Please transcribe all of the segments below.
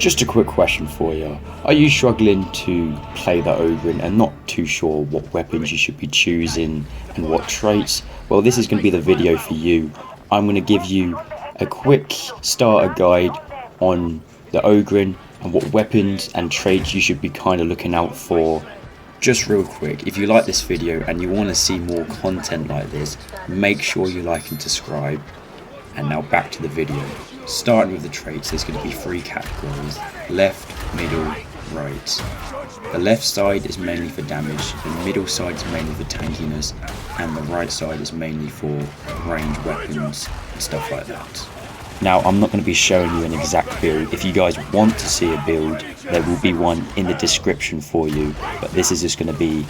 Just a quick question for you. Are you struggling to play the Ogryn and not too sure what weapons you should be choosing and what traits? Well, this is going to be the video for you. I'm going to give you a quick starter guide on the Ogryn and what weapons and traits you should be kind of looking out for. Just real quick, if you like this video and you want to see more content like this, make sure you like and subscribe. And now back to the video. Starting with the traits, there's going to be three categories: left, middle, right. The left side is mainly for damage, the middle side is mainly for tankiness, and the right side is mainly for ranged weapons and stuff like that. Now, I'm not going to be showing you an exact build. If you guys want to see a build, there will be one in the description for you, but this is just going to be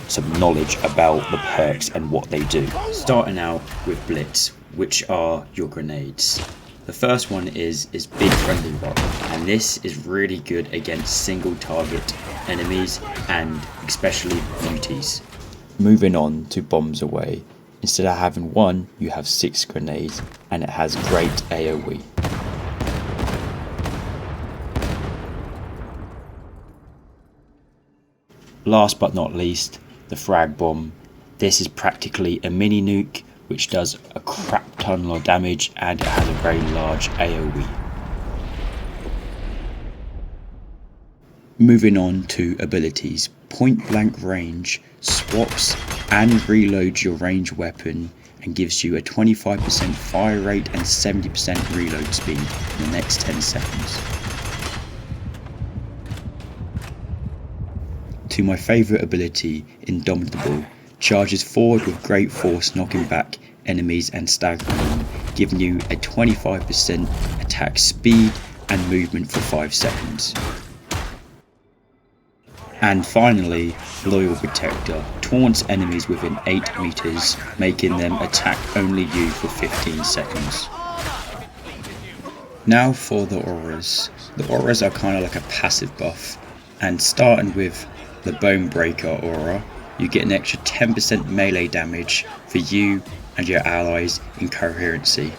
some knowledge about the perks and what they do. Starting out with Blitz, which are your grenades. The first one is Big Friendly Rock, and this is really good against single target enemies and especially muties. Moving on to Bombs Away. Instead of having one, you have 6 grenades, and it has great AoE. Last but not least, the Frag Bomb. This is practically a mini nuke which does a crap ton of damage, and it has a very large AoE. Moving on to abilities. Point blank range swaps and reloads your ranged weapon and gives you a 25% fire rate and 70% reload speed in the next 10 seconds. To my favourite ability, Indomitable, charges forward with great force, knocking back enemies and staggering them, giving you a 25% attack speed and movement for 5 seconds. And finally, Loyal Protector, taunts enemies within 8 meters, making them attack only you for 15 seconds. Now for the auras. The auras are kind of like a passive buff, and starting with the Bone Breaker aura, you get an extra 10% melee damage for you and your allies in coherency.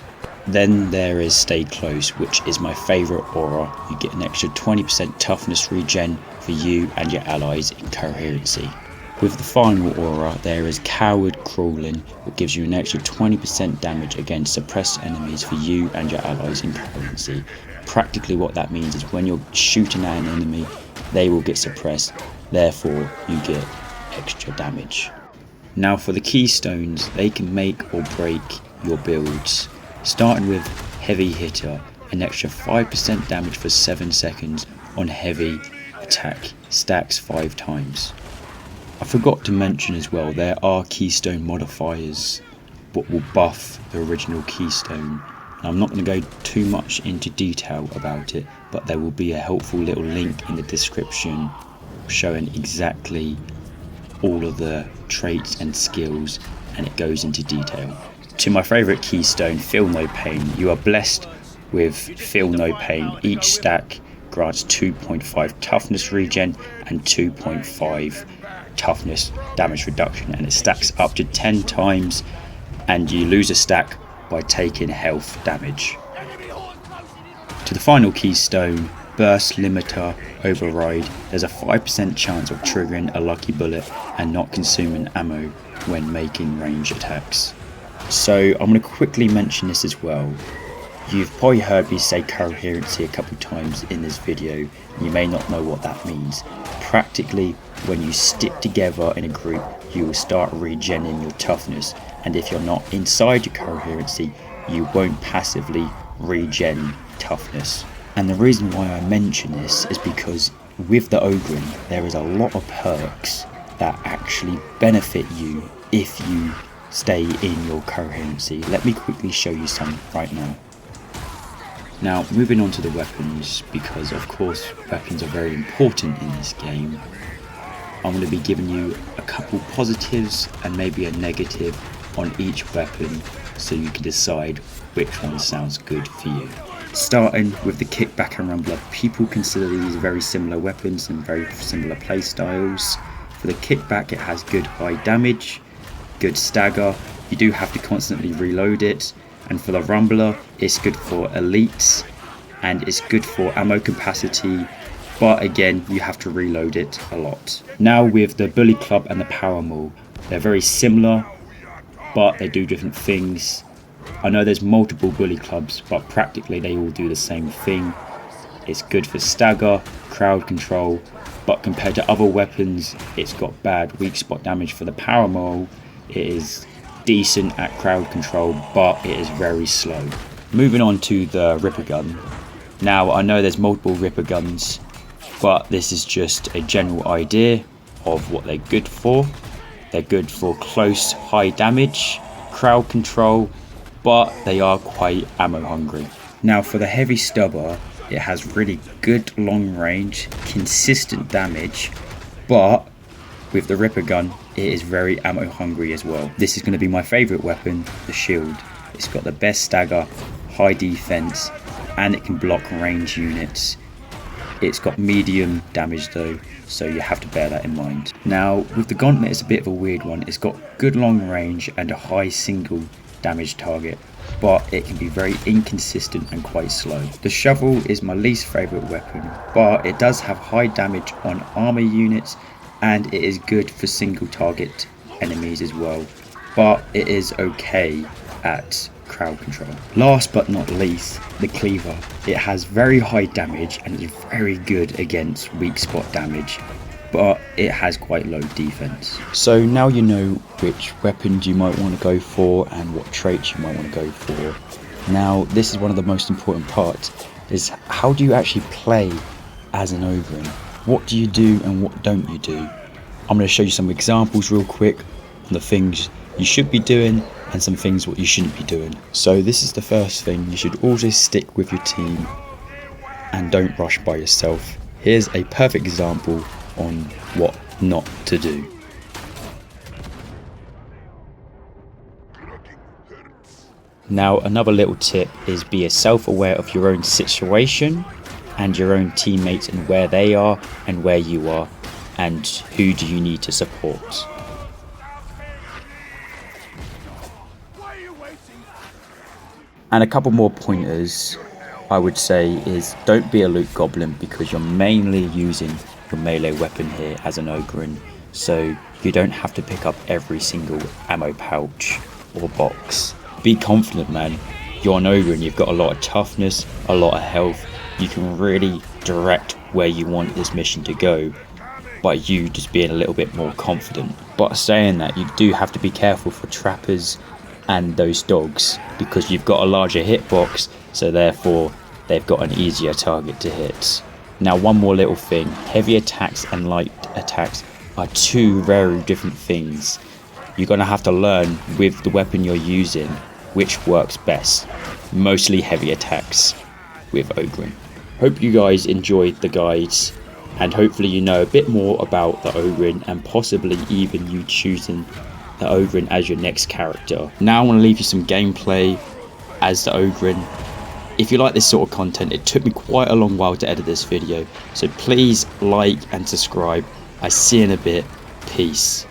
Then there is Stay Close, which is my favourite aura. You get an extra 20% toughness regen for you and your allies in coherency. With the final aura, there is Coward Crawling, which gives you an extra 20% damage against suppressed enemies for you and your allies in coherency. Practically what that means is when you're shooting at an enemy, they will get suppressed, therefore you get extra damage. Now for the keystones, they can make or break your builds. Starting with Heavy Hitter, an extra 5% damage for 7 seconds on heavy attack, stacks 5 times. I forgot to mention as well, there are keystone modifiers what will buff the original keystone. I'm not going to go too much into detail about it, but there will be a helpful little link in the description showing exactly all of the traits and skills, and it goes into detail. To my favourite keystone, Feel No Pain. You are blessed with Feel No Pain. Each stack grants 2.5 toughness regen and 2.5 toughness damage reduction, and it stacks up to 10 times, and you lose a stack by taking health damage. To the final keystone, Burst Limiter Override. There's a 5% chance of triggering a lucky bullet and not consuming ammo when making range attacks. So I'm going to quickly mention this as well. You've probably heard me say coherency a couple times in this video, and you may not know what that means. Practically, when you stick together in a group, you will start regenning your toughness, and if you're not inside your coherency, you won't passively regen toughness. And the reason why I mention this is because with the Ogryn, there is a lot of perks that actually benefit you if you stay in your coherency. Let me quickly show you some right now. Now, moving on to the weapons, because of course weapons are very important in this game. I'm going to be giving you a couple positives and maybe a negative on each weapon, so you can decide which one sounds good for you. Starting with the Kickback and Rumbler, people consider these very similar weapons and very similar play styles. For the Kickback, it has good high damage, good stagger, you do have to constantly reload it, and for the Rumbler, it's good for elites and it's good for ammo capacity, but again you have to reload it a lot. Now with the bully club and the power maul, they're very similar but they do different things. I know there's multiple bully clubs, but practically they all do the same thing. It's good for stagger, crowd control, but compared to other weapons it's got bad weak spot damage. For the power maul, it is decent at crowd control, but it is very slow. Moving on to the ripper gun. Now I know there's multiple ripper guns, but this is just a general idea of what they're good for. They're good for close, high damage, crowd control, but they are quite ammo hungry. Now for the heavy stubber, it has really good long range, consistent damage, but with the ripper gun, it is very ammo hungry as well. This is going to be my favourite weapon, the shield. It's got the best stagger, high defense, and it can block range units. It's got medium damage though, so you have to bear that in mind. Now with the gauntlet, it's a bit of a weird one. It's got good long range and a high single damage target, but it can be very inconsistent and quite slow. The shovel is my least favourite weapon, but it does have high damage on armor units and it is good for single target enemies as well, but it is okay at crowd control. Last but not least, the cleaver. It has very high damage and is very good against weak spot damage, but it has quite low defense. So now you know which weapons you might want to go for and what traits you might want to go for. Now this is one of the most important parts, is how do you actually play as an Ogryn? What do you do and what don't you do? I'm going to show you some examples real quick on the things you should be doing and some things what you shouldn't be doing. So this is the first thing: you should always stick with your team and don't rush by yourself. Here's a perfect example on what not to do. Now another little tip is be self-aware of your own situation and your own teammates and where they are and where you are and who do you need to support. And a couple more pointers I would say is don't be a loot goblin, because you're mainly using your melee weapon here as an Ogryn, so you don't have to pick up every single ammo pouch or box. Be confident, man. You're an Ogryn, you've got a lot of toughness, a lot of health, you can really direct where you want this mission to go by you just being a little bit more confident. But saying that, you do have to be careful for trappers and those dogs, because you've got a larger hitbox, so therefore they've got an easier target to hit. Now one more little thing, heavy attacks and light attacks are two very different things. You're going to have to learn with the weapon you're using which works best. Mostly heavy attacks with Ogryn. Hope you guys enjoyed the guides, and hopefully you know a bit more about the Ogryn and possibly even you choosing the Ogryn as your next character. Now I want to leave you some gameplay as the Ogryn. If you like this sort of content, it took me quite a long while to edit this video, so please like and subscribe. I see you in a bit. Peace.